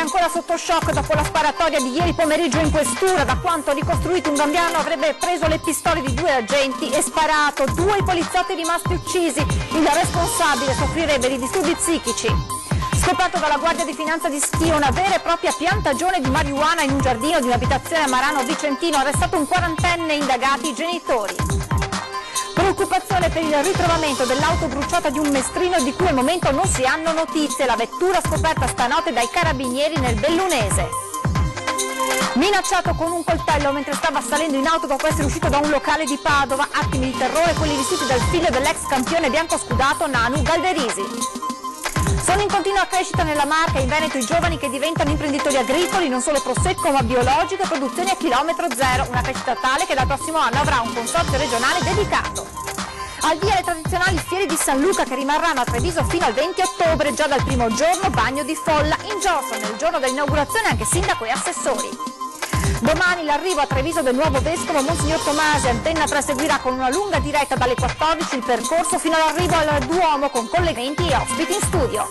ancora sotto shock dopo la sparatoria di ieri pomeriggio in questura. Da quanto ricostruito, un gambiano avrebbe preso le pistole di 2 agenti e sparato. 2 i poliziotti rimasti uccisi. Il responsabile soffrirebbe di disturbi psichici. Scoperto dalla Guardia di Finanza di Schio una vera e propria piantagione di marijuana in un giardino di un'abitazione a Marano Vicentino. Arrestato un 40enne, indagati i genitori. Preoccupazione per il ritrovamento dell'auto bruciata di un mestrino di cui al momento non si hanno notizie. La vettura scoperta stanotte dai carabinieri nel Bellunese. Minacciato con un coltello mentre stava salendo in auto dopo essere uscito da un locale di Padova. Attimi di terrore quelli vissuti dal figlio dell'ex campione biancoscudato Nanu Galderisi. Sono in continua crescita nella Marca e in Veneto i giovani che diventano imprenditori agricoli, non solo prosecco ma biologico e produzioni a chilometro zero, una crescita tale che dal prossimo anno avrà un consorzio regionale dedicato. Al via le tradizionali fiere di San Luca che rimarranno a Treviso fino al 20 ottobre, già dal primo giorno bagno di folla, in gioco nel giorno dell'inaugurazione anche sindaco e assessori. Domani l'arrivo a Treviso del nuovo vescovo Monsignor Tomasi. Antenna 3 seguirà con una lunga diretta dalle 14 il percorso fino all'arrivo al Duomo con collegamenti e ospiti in studio.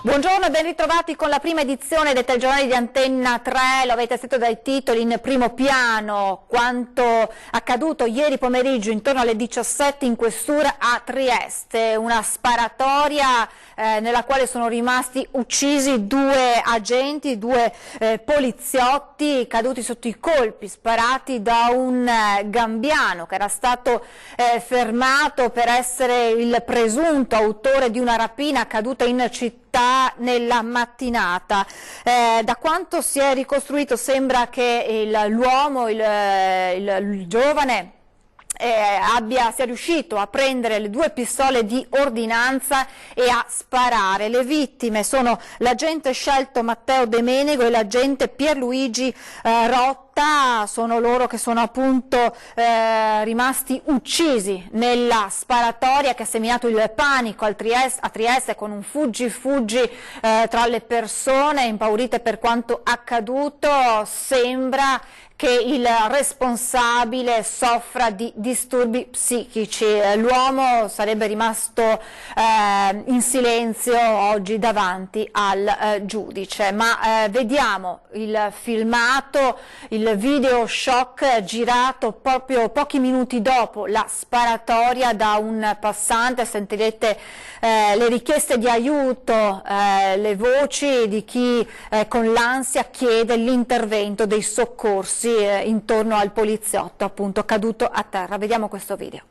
Buongiorno e ben ritrovati con la prima edizione del telegiornale di Antenna 3, lo avete sentito dai titoli in primo piano, quanto accaduto ieri pomeriggio intorno alle 17 in questura a Trieste, una sparatoria nella quale sono rimasti uccisi 2 agenti, 2 poliziotti caduti sotto i colpi sparati da un gambiano che era stato fermato per essere il presunto autore di una rapina accaduta in città nella mattinata. Da quanto si è ricostruito sembra che l'uomo, il giovane, sia riuscito a prendere le 2 pistole di ordinanza e a sparare. Le vittime sono l'agente scelto Matteo De Menego e l'agente Pierluigi Rotta, sono loro che sono appunto rimasti uccisi nella sparatoria che ha seminato il panico a Trieste con un fuggi tra le persone impaurite per quanto accaduto. Sembra che il responsabile soffra di disturbi psichici. L'uomo sarebbe rimasto in silenzio oggi davanti al giudice, ma vediamo il filmato, il video shock girato proprio pochi minuti dopo la sparatoria da un passante. Sentirete le richieste di aiuto, le voci di chi con l'ansia chiede l'intervento dei soccorsi intorno al poliziotto appunto caduto a terra. Vediamo questo video.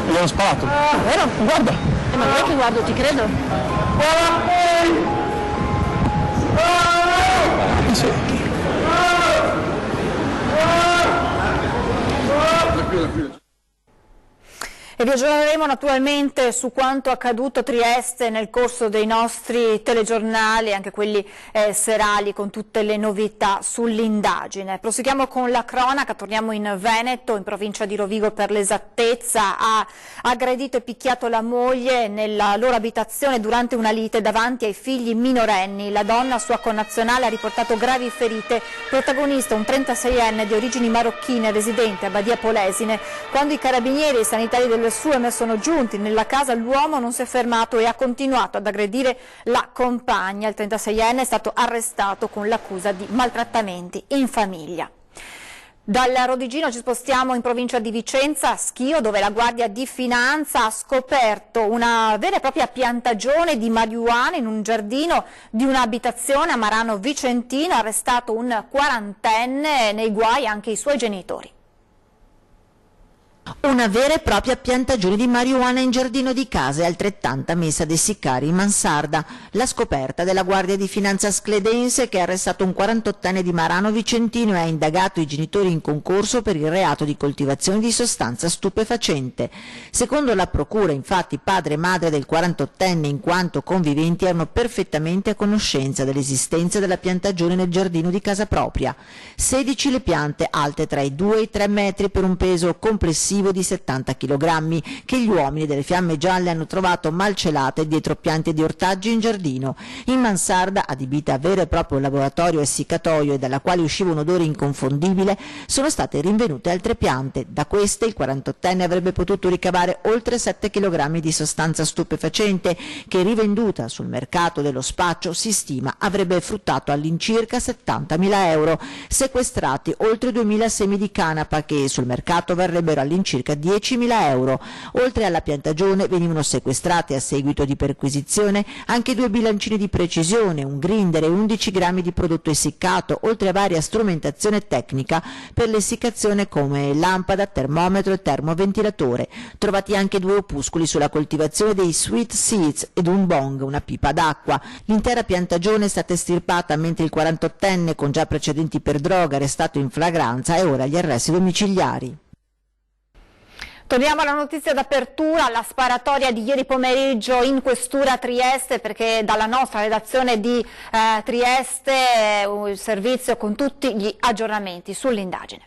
Mi hanno sparato. Vero? Guarda. Ma non è che guardo, ti credo. Sì. E vi aggiorneremo naturalmente su quanto accaduto a Trieste nel corso dei nostri telegiornali, anche quelli serali, con tutte le novità sull'indagine. Proseguiamo con la cronaca, torniamo in Veneto, in provincia di Rovigo per l'esattezza. Ha aggredito e picchiato la moglie nella loro abitazione durante una lite davanti ai figli minorenni. La donna, sua connazionale, ha riportato gravi ferite. Protagonista un 36enne di origini marocchine residente a Badia Polesine. Quando i carabinieri e i sanitari del SUEM sono giunti nella casa, l'uomo non si è fermato e ha continuato ad aggredire la compagna. Il 36enne è stato arrestato con l'accusa di maltrattamenti in famiglia. Dal Rodigino ci spostiamo in provincia di Vicenza, a Schio, dove la Guardia di Finanza ha scoperto una vera e propria piantagione di marijuana in un giardino di un'abitazione a Marano Vicentino. Arrestato un 40enne, nei guai anche i suoi genitori. Una vera e propria piantagione di marijuana in giardino di casa e altrettanta messa ad essiccare in mansarda. La scoperta della Guardia di Finanza scledense, che ha arrestato un 48enne di Marano Vicentino e ha indagato i genitori in concorso per il reato di coltivazione di sostanza stupefacente. Secondo la procura, infatti, padre e madre del 48enne, in quanto conviventi, erano perfettamente a conoscenza dell'esistenza della piantagione nel giardino di casa propria. 16 le piante, alte tra i 2 e i 3 metri, per un peso complessivo di 70 kg, che gli uomini delle Fiamme Gialle hanno trovato malcelate dietro piante di ortaggi in giardino. In mansarda, adibita a vero e proprio laboratorio essiccatoio e dalla quale usciva un odore inconfondibile, sono state rinvenute altre piante. Da queste il 48enne avrebbe potuto ricavare oltre 7 kg di sostanza stupefacente, che rivenduta sul mercato dello spaccio si stima avrebbe fruttato all'incirca 70.000 euro, sequestrati oltre 2.000 semi di canapa che sul mercato varrebbero all'incirca circa 10.000 euro. Oltre alla piantagione venivano sequestrati a seguito di perquisizione anche 2 bilancini di precisione, un grinder e 11 grammi di prodotto essiccato, oltre a varia strumentazione tecnica per l'essiccazione come lampada, termometro e termoventilatore. Trovati anche 2 opuscoli sulla coltivazione dei sweet seeds ed un bong, una pipa d'acqua. L'intera piantagione è stata estirpata mentre il 48enne, con già precedenti per droga, è arrestato in flagranza e ora agli arresti domiciliari. Torniamo alla notizia d'apertura, la sparatoria di ieri pomeriggio in questura Trieste, perché dalla nostra redazione di Trieste il servizio con tutti gli aggiornamenti sull'indagine.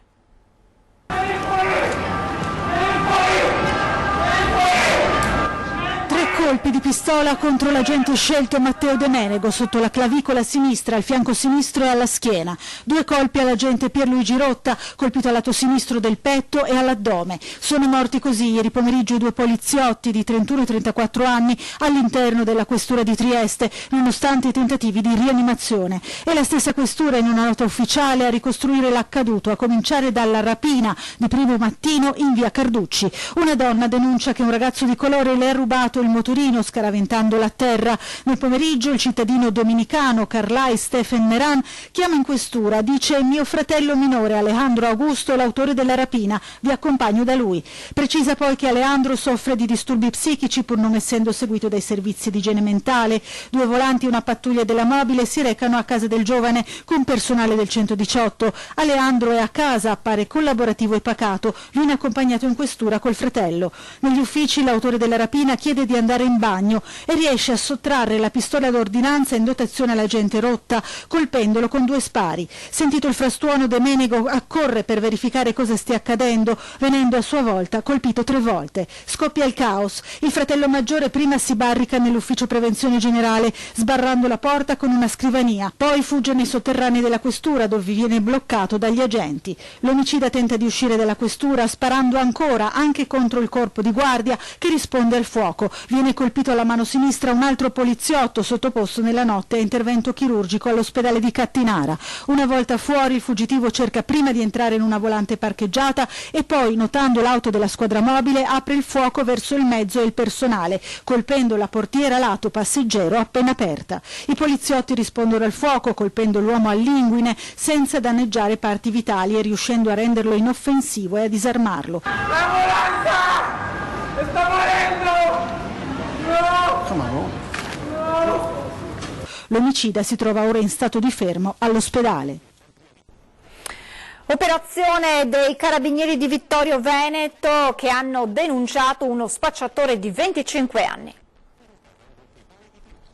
Colpi di pistola contro l'agente scelto Matteo De Menego sotto la clavicola sinistra, al fianco sinistro e alla schiena. 2 colpi all'agente Pierluigi Rotta, colpito al lato sinistro del petto e all'addome. Sono morti così ieri pomeriggio i 2 poliziotti di 31 e 34 anni all'interno della questura di Trieste, nonostante i tentativi di rianimazione. E la stessa questura, in una nota ufficiale, a ricostruire l'accaduto, a cominciare dalla rapina di primo mattino in via Carducci. Una donna denuncia che un ragazzo di colore le ha rubato il motorino scaraventandolo a terra. Nel pomeriggio il cittadino dominicano Carlai Stephen Meran chiama in questura, dice: mio fratello minore Alejandro Augusto, l'autore della rapina, vi accompagno da lui. Precisa poi che Alejandro soffre di disturbi psichici pur non essendo seguito dai servizi di igiene mentale. 2 volanti e una pattuglia della mobile si recano a casa del giovane con personale del 118. Alejandro è a casa, appare collaborativo e pacato, viene accompagnato in questura col fratello. Negli uffici l'autore della rapina chiede di andare in bagno e riesce a sottrarre la pistola d'ordinanza in dotazione all'agente Rotta, colpendolo con 2 spari. Sentito il frastuono, De Menego accorre per verificare cosa stia accadendo, venendo a sua volta colpito 3 volte. Scoppia il caos. Il fratello maggiore prima si barrica nell'ufficio prevenzione generale, sbarrando la porta con una scrivania. Poi fugge nei sotterranei della questura, dove viene bloccato dagli agenti. L'omicida tenta di uscire dalla questura sparando ancora anche contro il corpo di guardia, che risponde al fuoco. Viene colpito alla mano sinistra un altro poliziotto, sottoposto nella notte a intervento chirurgico all'ospedale di Cattinara. Una volta fuori il fuggitivo cerca prima di entrare in una volante parcheggiata e poi, notando l'auto della squadra mobile, apre il fuoco verso il mezzo e il personale, colpendo la portiera lato passeggero appena aperta. I poliziotti rispondono al fuoco colpendo l'uomo all'inguine senza danneggiare parti vitali e riuscendo a renderlo inoffensivo e a disarmarlo. L'ambulanza! Sta morendo! L'omicida si trova ora in stato di fermo all'ospedale. Operazione dei Carabinieri di Vittorio Veneto, che hanno denunciato uno spacciatore di 25 anni.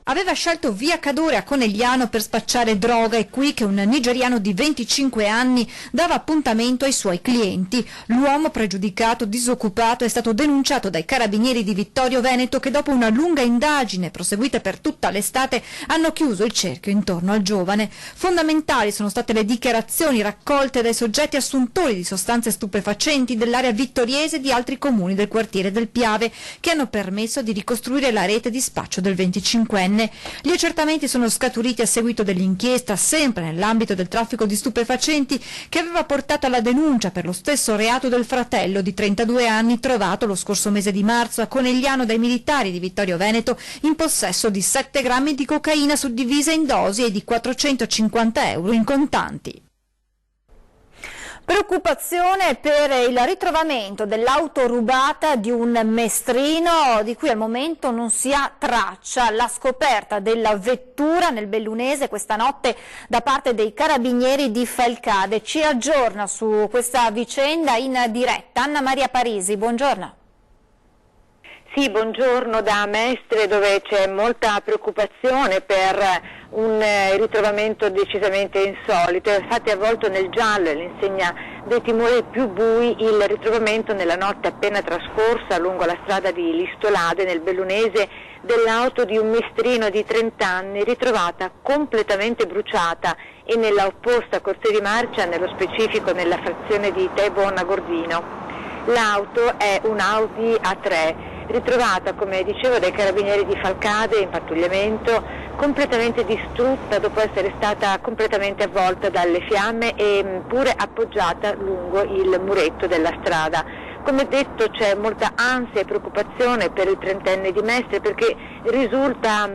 Aveva scelto via Cadore a Conegliano per spacciare droga, e qui che un nigeriano di 25 anni dava appuntamento ai suoi clienti. L'uomo, pregiudicato, disoccupato, è stato denunciato dai Carabinieri di Vittorio Veneto, che dopo una lunga indagine proseguita per tutta l'estate hanno chiuso il cerchio intorno al giovane. Fondamentali sono state le dichiarazioni raccolte dai soggetti assuntori di sostanze stupefacenti dell'area vittoriese e di altri comuni del quartiere del Piave, che hanno permesso di ricostruire la rete di spaccio del 25enne. Gli accertamenti sono scaturiti a seguito dell'inchiesta, sempre nell'ambito del traffico di stupefacenti, che aveva portato alla denuncia per lo stesso reato del fratello di 32 anni, trovato lo scorso mese di marzo a Conegliano dai militari di Vittorio Veneto in possesso di 7 grammi di cocaina suddivisa in dosi e di 450 euro in contanti. Preoccupazione per il ritrovamento dell'auto rubata di un mestrino di cui al momento non si ha traccia. La scoperta della vettura nel Bellunese questa notte da parte dei carabinieri di Falcade. Ci aggiorna su questa vicenda in diretta Anna Maria Parisi, buongiorno. Sì, buongiorno da Mestre, dove c'è molta preoccupazione per un ritrovamento decisamente insolito. È stato avvolto nel giallo, l'insegna dei timori più bui, il ritrovamento nella notte appena trascorsa lungo la strada di Listolade nel Bellunese dell'auto di un mestrino di 30 anni ritrovata completamente bruciata e nella opposta corsia di marcia, nello specifico nella frazione di Tebona Gordino. L'auto è un Audi A3 ritrovata, come dicevo, dai carabinieri di Falcade in pattugliamento, completamente distrutta dopo essere stata completamente avvolta dalle fiamme e pure appoggiata lungo il muretto della strada. Come detto, c'è molta ansia e preoccupazione per il trentenne di Mestre perché risulta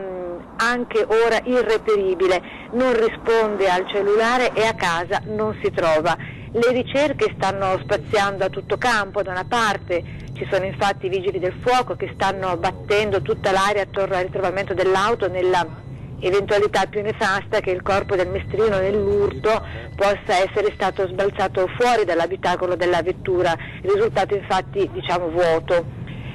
anche ora irreperibile, non risponde al cellulare e a casa non si trova. Le ricerche stanno spaziando a tutto campo. Da una parte ci sono infatti i vigili del fuoco che stanno battendo tutta l'area attorno al ritrovamento dell'auto nella eventualità più nefasta che il corpo del mestrino nell'urto possa essere stato sbalzato fuori dall'abitacolo della vettura, risultato infatti vuoto.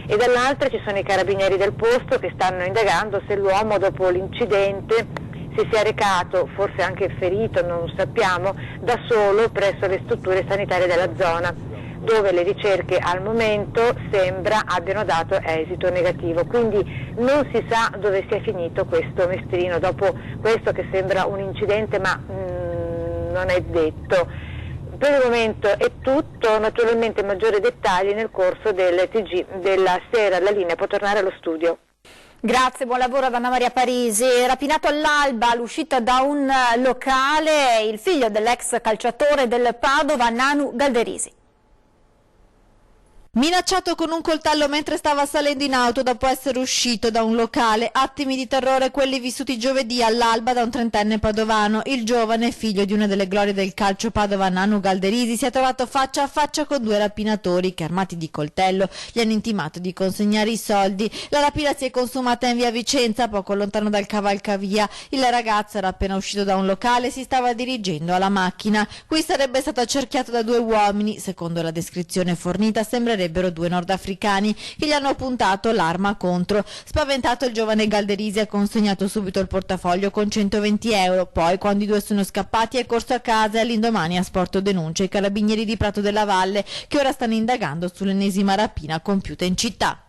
E dall'altra ci sono i carabinieri del posto che stanno indagando se l'uomo dopo l'incidente si sia recato, forse anche ferito, non lo sappiamo, da solo presso le strutture sanitarie della zona, dove le ricerche al momento sembra abbiano dato esito negativo. Quindi non si sa dove sia finito questo mestrino, dopo questo che sembra un incidente ma non è detto. Per il momento è tutto, naturalmente maggiori dettagli nel corso del TG della sera. La linea può tornare allo studio. Grazie, buon lavoro ad Anna Maria Parisi. Rapinato all'alba all'uscita da un locale il figlio dell'ex calciatore del Padova, Nanu Galderisi. Minacciato con un coltello mentre stava salendo in auto dopo essere uscito da un locale, attimi di terrore quelli vissuti giovedì all'alba da un trentenne padovano. Il giovane, figlio di una delle glorie del calcio Padova, Nanu Galderisi, si è trovato faccia a faccia con due rapinatori che, armati di coltello, gli hanno intimato di consegnare i soldi. La rapina si è consumata in via Vicenza, poco lontano dal cavalcavia. Il ragazzo era appena uscito da un locale e si stava dirigendo alla macchina. Qui sarebbe stato accerchiato da due uomini. Secondo la descrizione fornita sembrerebbe due nordafricani che gli hanno puntato l'arma contro. Spaventato, il giovane Galderisi ha consegnato subito il portafoglio con 120 euro. Poi, quando i due sono scappati, è corso a casa e all'indomani ha sporto denuncia ai carabinieri di Prato della Valle, che ora stanno indagando sull'ennesima rapina compiuta in città.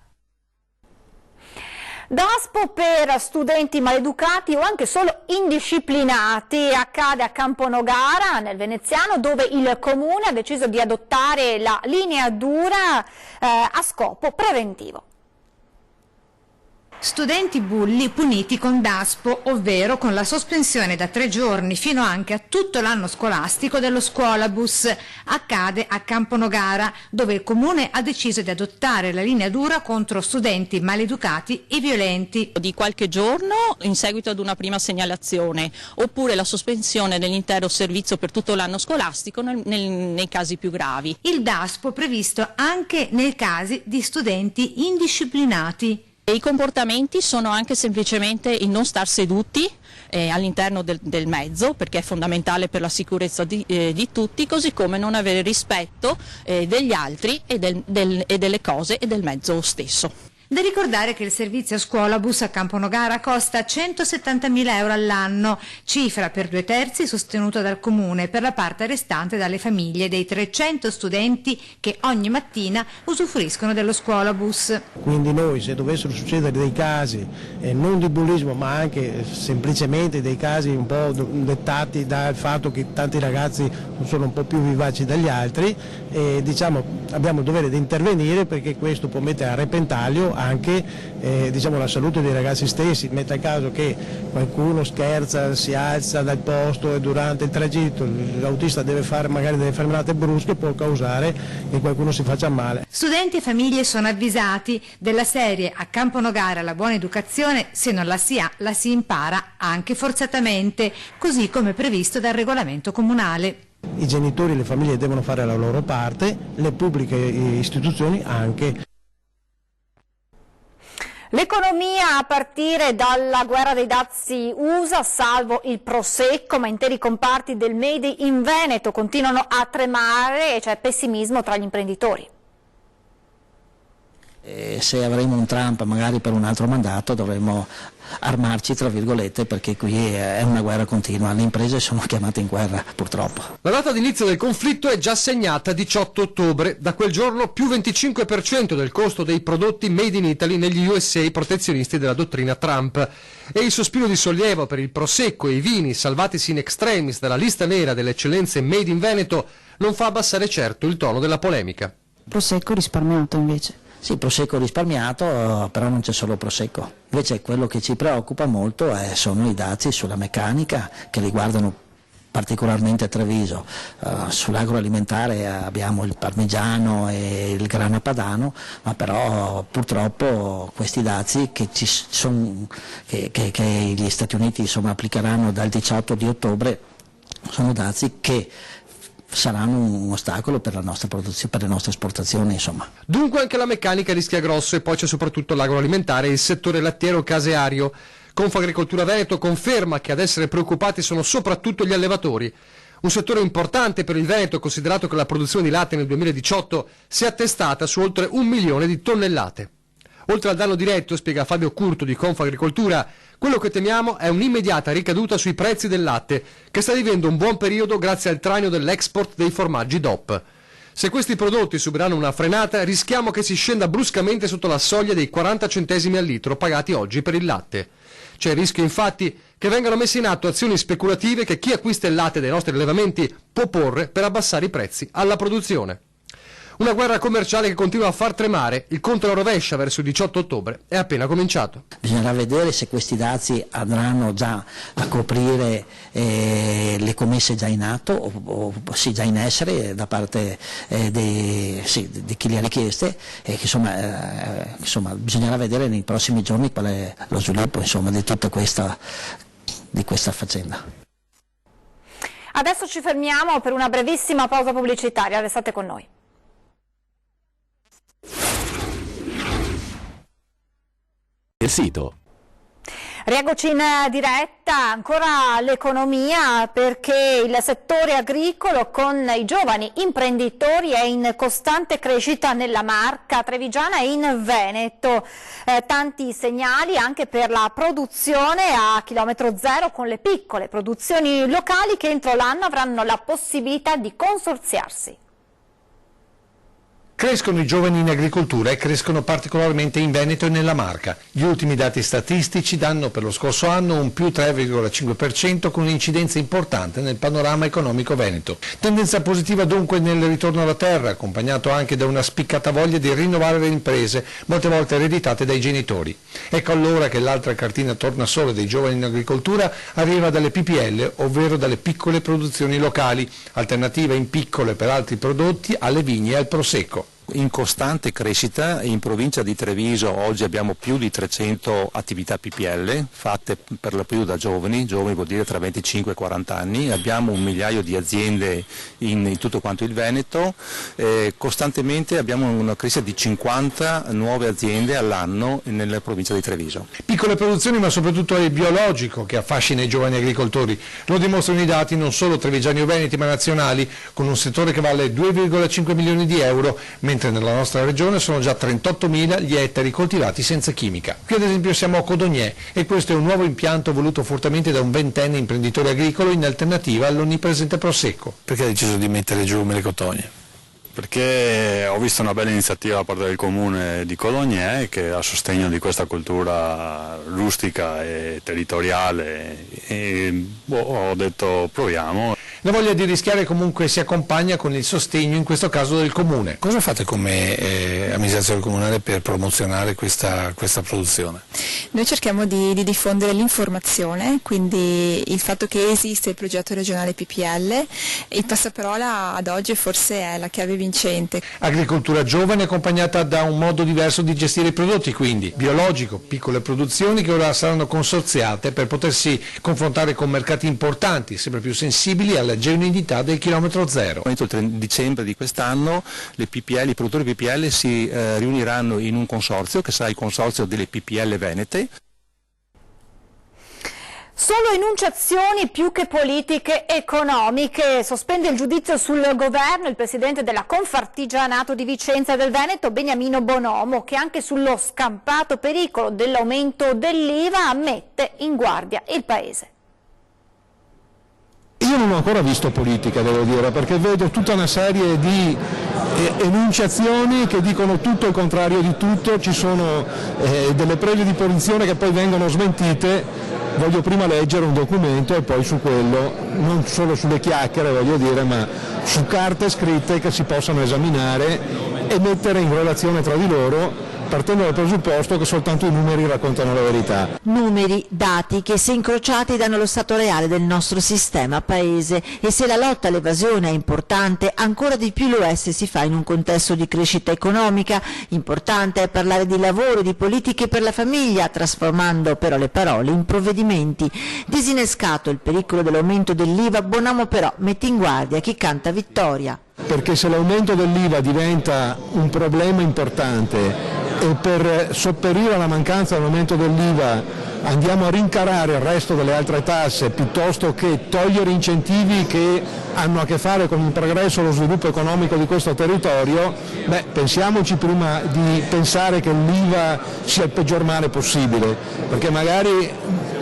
Daspo per studenti maleducati o anche solo indisciplinati accade a Camponogara nel Veneziano, dove il comune ha deciso di adottare la linea dura a scopo preventivo. Studenti bulli puniti con Daspo, ovvero con la sospensione da 3 giorni fino anche a tutto l'anno scolastico dello scuolabus. Accade a Camponogara, dove il comune ha deciso di adottare la linea dura contro studenti maleducati e violenti. Di qualche giorno in seguito ad una prima segnalazione, oppure la sospensione dell'intero servizio per tutto l'anno scolastico nei casi più gravi. Il Daspo previsto anche nei casi di studenti indisciplinati. I comportamenti sono anche semplicemente il non star seduti all'interno del mezzo, perché è fondamentale per la sicurezza di tutti, così come non avere rispetto degli altri e delle cose e del mezzo stesso. Da ricordare che il servizio a scuolabus a Camponogara costa 170.000 euro all'anno, cifra per 2/3 sostenuta dal comune, per la parte restante dalle famiglie dei 300 studenti che ogni mattina usufruiscono dello scuolabus. Quindi noi, se dovessero succedere dei casi non di bullismo ma anche semplicemente dei casi un po' dettati dal fatto che tanti ragazzi sono un po' più vivaci dagli altri, abbiamo il dovere di intervenire, perché questo può mettere a repentaglio anche la salute dei ragazzi stessi. Metta il caso che qualcuno scherza, si alza dal posto e durante il tragitto l'autista deve fare magari delle fermate brusche, può causare che qualcuno si faccia male. Studenti e famiglie sono avvisati della serie: a Camponogara la buona educazione, se non la si ha, la si impara anche forzatamente, così come previsto dal regolamento comunale. I genitori e le famiglie devono fare la loro parte, le pubbliche istituzioni anche. L'economia a partire dalla guerra dei dazi USA, salvo il prosecco, ma interi comparti del Made in Veneto continuano a tremare e c'è pessimismo tra gli imprenditori. Se avremo un Trump magari per un altro mandato dovremo armarci, tra virgolette, perché qui è una guerra continua, le imprese sono chiamate in guerra purtroppo. La data d'inizio del conflitto è già segnata 18 ottobre, da quel giorno più 25% del costo dei prodotti made in Italy negli USA protezionisti della dottrina Trump, e il sospiro di sollievo per il prosecco e i vini salvatisi in extremis dalla lista nera delle eccellenze made in Veneto non fa abbassare certo il tono della polemica. Prosecco risparmiato invece. Sì, prosecco risparmiato, però non c'è solo prosecco. Invece quello che ci preoccupa molto sono i dazi sulla meccanica che riguardano particolarmente Treviso. Sull'agroalimentare abbiamo il parmigiano e il grana padano, ma però purtroppo questi dazi che gli Stati Uniti applicheranno dal 18 di ottobre sono dazi che saranno un ostacolo per la nostra produzione, per le nostre esportazioni, insomma. Dunque anche la meccanica rischia grosso, e poi c'è soprattutto l'agroalimentare e il settore lattiero caseario. Confagricoltura Veneto conferma che ad essere preoccupati sono soprattutto gli allevatori. Un settore importante per il Veneto, considerato che la produzione di latte nel 2018 si è attestata su oltre 1 milione di tonnellate. Oltre al danno diretto, spiega Fabio Curto di Confagricoltura, quello che temiamo è un'immediata ricaduta sui prezzi del latte, che sta vivendo un buon periodo grazie al traino dell'export dei formaggi DOP. Se questi prodotti subiranno una frenata, rischiamo che si scenda bruscamente sotto la soglia dei 40 centesimi al litro pagati oggi per il latte. C'è il rischio infatti che vengano messe in atto azioni speculative che chi acquista il latte dai nostri allevamenti può porre per abbassare i prezzi alla produzione. Una guerra commerciale che continua a far tremare, il conto alla rovescia verso il 18 ottobre è appena cominciato. Bisognerà vedere se questi dazi andranno già a coprire le commesse già in atto o sì, già in essere da parte di chi le ha richieste, e insomma bisognerà vedere nei prossimi giorni qual è lo sviluppo di tutta questa faccenda. Adesso ci fermiamo per una brevissima pausa pubblicitaria, restate con noi. Il sito. Rieccoci in diretta, ancora l'economia, perché il settore agricolo con i giovani imprenditori è in costante crescita nella Marca trevigiana e in Veneto. Tanti segnali anche per la produzione a chilometro zero con le piccole produzioni locali che entro l'anno avranno la possibilità di consorziarsi. Crescono i giovani in agricoltura e crescono particolarmente in Veneto e nella Marca. Gli ultimi dati statistici danno per lo scorso anno un più 3,5% con un'incidenza importante nel panorama economico veneto. Tendenza positiva dunque nel ritorno alla terra, accompagnato anche da una spiccata voglia di rinnovare le imprese, molte volte ereditate dai genitori. Ecco allora che l'altra cartina tornasole dei giovani in agricoltura arriva dalle PPL, ovvero dalle piccole produzioni locali, alternativa in piccole per altri prodotti alle vigne e al prosecco. In costante crescita in provincia di Treviso oggi abbiamo più di 300 attività PPL fatte per lo più da giovani vuol dire tra 25 e 40 anni, abbiamo 1 migliaio di aziende in tutto quanto il Veneto, costantemente abbiamo una crescita di 50 nuove aziende all'anno nella provincia di Treviso. Piccole produzioni ma soprattutto è il biologico che affascina i giovani agricoltori, lo dimostrano i dati non solo trevigiani o veneti ma nazionali, con un settore che vale 2,5 milioni di euro, mentre nella nostra regione sono già 38.000 gli ettari coltivati senza chimica. Qui ad esempio siamo a Codognè e questo è un nuovo impianto voluto fortemente da un 20enne imprenditore agricolo in alternativa all'onnipresente prosecco. Perché hai deciso di mettere giù melecotonie? Perché ho visto una bella iniziativa da parte del comune di Codognè che a sostegno di questa cultura rustica e territoriale e ho detto proviamo. La voglia di rischiare comunque si accompagna con il sostegno, in questo caso del comune. Cosa fate come amministrazione comunale per promozionare questa produzione? Noi cerchiamo di diffondere l'informazione, quindi il fatto che esiste il progetto regionale PPL, il passaparola ad oggi forse è la chiave vincente. Agricoltura giovane accompagnata da un modo diverso di gestire i prodotti, quindi biologico, piccole produzioni che ora saranno consorziate per potersi confrontare con mercati importanti, sempre più sensibili alle la genuinità del chilometro zero. Il 3 dicembre di quest'anno i produttori PPL si riuniranno in un consorzio che sarà il consorzio delle PPL venete. Solo enunciazioni più che politiche economiche. Sospende il giudizio sul governo il presidente della Confartigianato di Vicenza del Veneto, Beniamino Bonomo, che anche sullo scampato pericolo dell'aumento dell'IVA mette in guardia il Paese. Io non ho ancora visto politica, devo dire, perché vedo tutta una serie di enunciazioni che dicono tutto il contrario di tutto, ci sono delle prese di posizione che poi vengono smentite. Voglio prima leggere un documento e poi su quello, non solo sulle chiacchiere voglio dire, ma su carte scritte che si possano esaminare e mettere in relazione tra di loro, partendo dal presupposto che soltanto i numeri raccontano la verità. Numeri, dati che se incrociati danno lo stato reale del nostro sistema paese, e se la lotta all'evasione è importante, ancora di più lo è se si fa in un contesto di crescita economica. Importante è parlare di lavoro e di politiche per la famiglia, trasformando però le parole in provvedimenti. Disinnescato il pericolo dell'aumento dell'IVA, Bonomo però mette in guardia chi canta vittoria. Perché se l'aumento dell'IVA diventa un problema importante e per sopperire alla mancanza dell'aumento dell'IVA andiamo a rincarare il resto delle altre tasse piuttosto che togliere incentivi che hanno a che fare con il progresso e lo sviluppo economico di questo territorio, pensiamoci prima di pensare che l'IVA sia il peggior male possibile, perché magari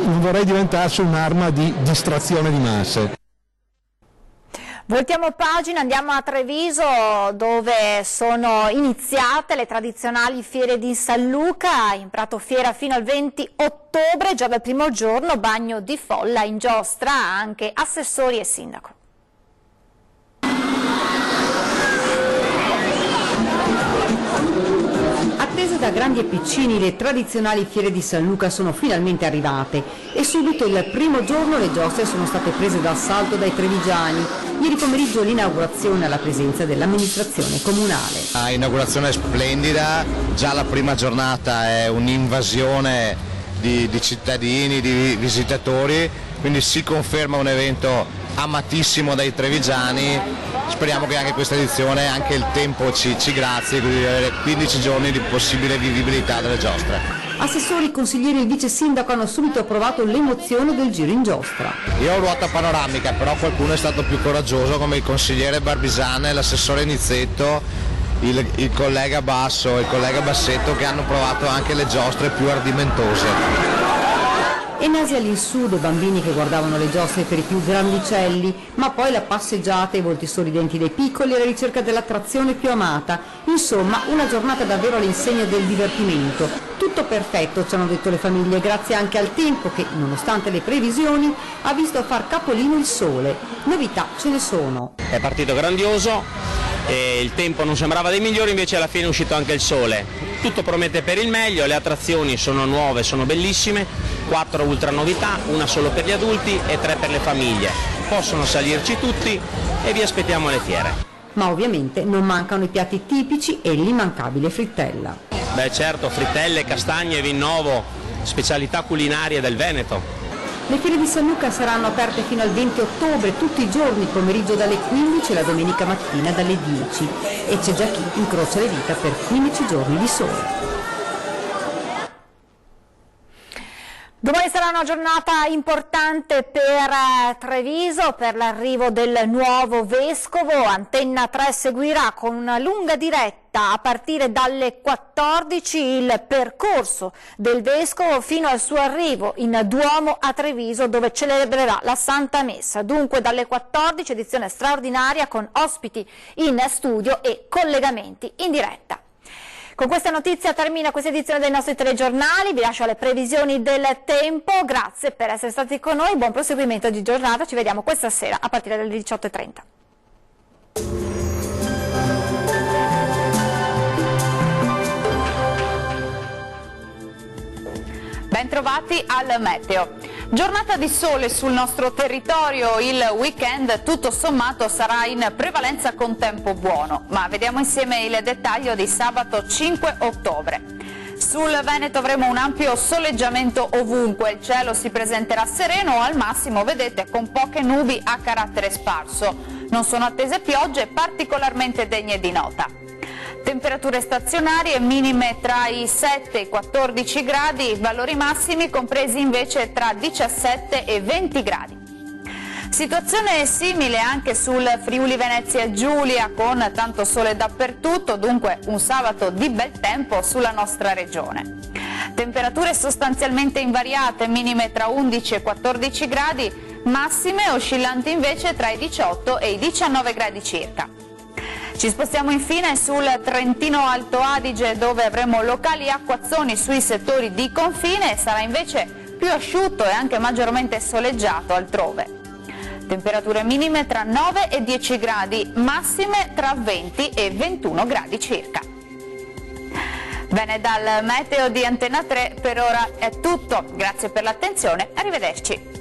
non vorrei diventasse un'arma di distrazione di masse. Voltiamo pagina, andiamo a Treviso dove sono iniziate le tradizionali fiere di San Luca, in Prato Fiera fino al 20 ottobre, già dal primo giorno bagno di folla in giostra anche assessori e sindaco. Attese da grandi e piccini, le tradizionali fiere di San Luca sono finalmente arrivate e subito il primo giorno le giostre sono state prese d'assalto dai trevigiani. Ieri pomeriggio l'inaugurazione alla presenza dell'amministrazione comunale. Inaugurazione splendida, già la prima giornata è un'invasione di cittadini, di visitatori, quindi si conferma un evento amatissimo dai trevigiani. Speriamo che anche questa edizione, anche il tempo ci grazi, quindi di avere 15 giorni di possibile vivibilità delle giostre. Assessori, consiglieri e il vice sindaco hanno subito approvato l'emozione del giro in giostra. Io ho ruota panoramica, però qualcuno è stato più coraggioso, come il consigliere Barbisane, l'assessore Nizetto, il collega Basso e il collega Bassetto, che hanno provato anche le giostre più ardimentose. E nasi all'insù dei bambini che guardavano le giostre per i più grandicelli, ma poi la passeggiata e i volti sorridenti dei piccoli alla ricerca dell'attrazione più amata. Insomma, una giornata davvero all'insegna del divertimento. Tutto perfetto, ci hanno detto le famiglie, grazie anche al tempo che, nonostante le previsioni, ha visto far capolino il sole. Novità ce ne sono. È partito grandioso, e il tempo non sembrava dei migliori, invece alla fine è uscito anche il sole. Tutto promette per il meglio, le attrazioni sono nuove, sono bellissime, 4 ultra novità, una solo per gli adulti e 3 per le famiglie. Possono salirci tutti e vi aspettiamo alle fiere. Ma ovviamente non mancano i piatti tipici e l'immancabile frittella. Beh certo, frittelle, castagne, vinnovo, specialità culinarie del Veneto. Le fiere di San Luca saranno aperte fino al 20 ottobre, tutti i giorni, il pomeriggio dalle 15 e la domenica mattina dalle 10. E c'è già chi incrocia le dita per 15 giorni di sole. Domani sarà una giornata importante per Treviso, per l'arrivo del nuovo vescovo. Antenna 3 seguirà con una lunga diretta a partire dalle 14 il percorso del vescovo fino al suo arrivo in Duomo a Treviso, dove celebrerà la Santa Messa. Dunque dalle 14 edizione straordinaria con ospiti in studio e collegamenti in diretta. Con questa notizia termina questa edizione dei nostri telegiornali, vi lascio alle previsioni del tempo, grazie per essere stati con noi, buon proseguimento di giornata, ci vediamo questa sera a partire dalle 18:30. Bentrovati al meteo. Giornata di sole sul nostro territorio, il weekend tutto sommato sarà in prevalenza con tempo buono, ma vediamo insieme il dettaglio di sabato 5 ottobre. Sul Veneto avremo un ampio soleggiamento ovunque, il cielo si presenterà sereno o al massimo, vedete, con poche nubi a carattere sparso. Non sono attese piogge particolarmente degne di nota. Temperature stazionarie minime tra i 7 e i 14 gradi, valori massimi compresi invece tra 17 e 20 gradi. Situazione simile anche sul Friuli Venezia Giulia, con tanto sole dappertutto, dunque un sabato di bel tempo sulla nostra regione. Temperature sostanzialmente invariate, minime tra 11 e 14 gradi, massime oscillanti invece tra i 18 e i 19 gradi circa. Ci spostiamo infine sul Trentino Alto Adige, dove avremo locali acquazzoni sui settori di confine e sarà invece più asciutto e anche maggiormente soleggiato altrove. Temperature minime tra 9 e 10 gradi, massime tra 20 e 21 gradi circa. Bene, dal meteo di Antena 3 per ora è tutto, grazie per l'attenzione, arrivederci.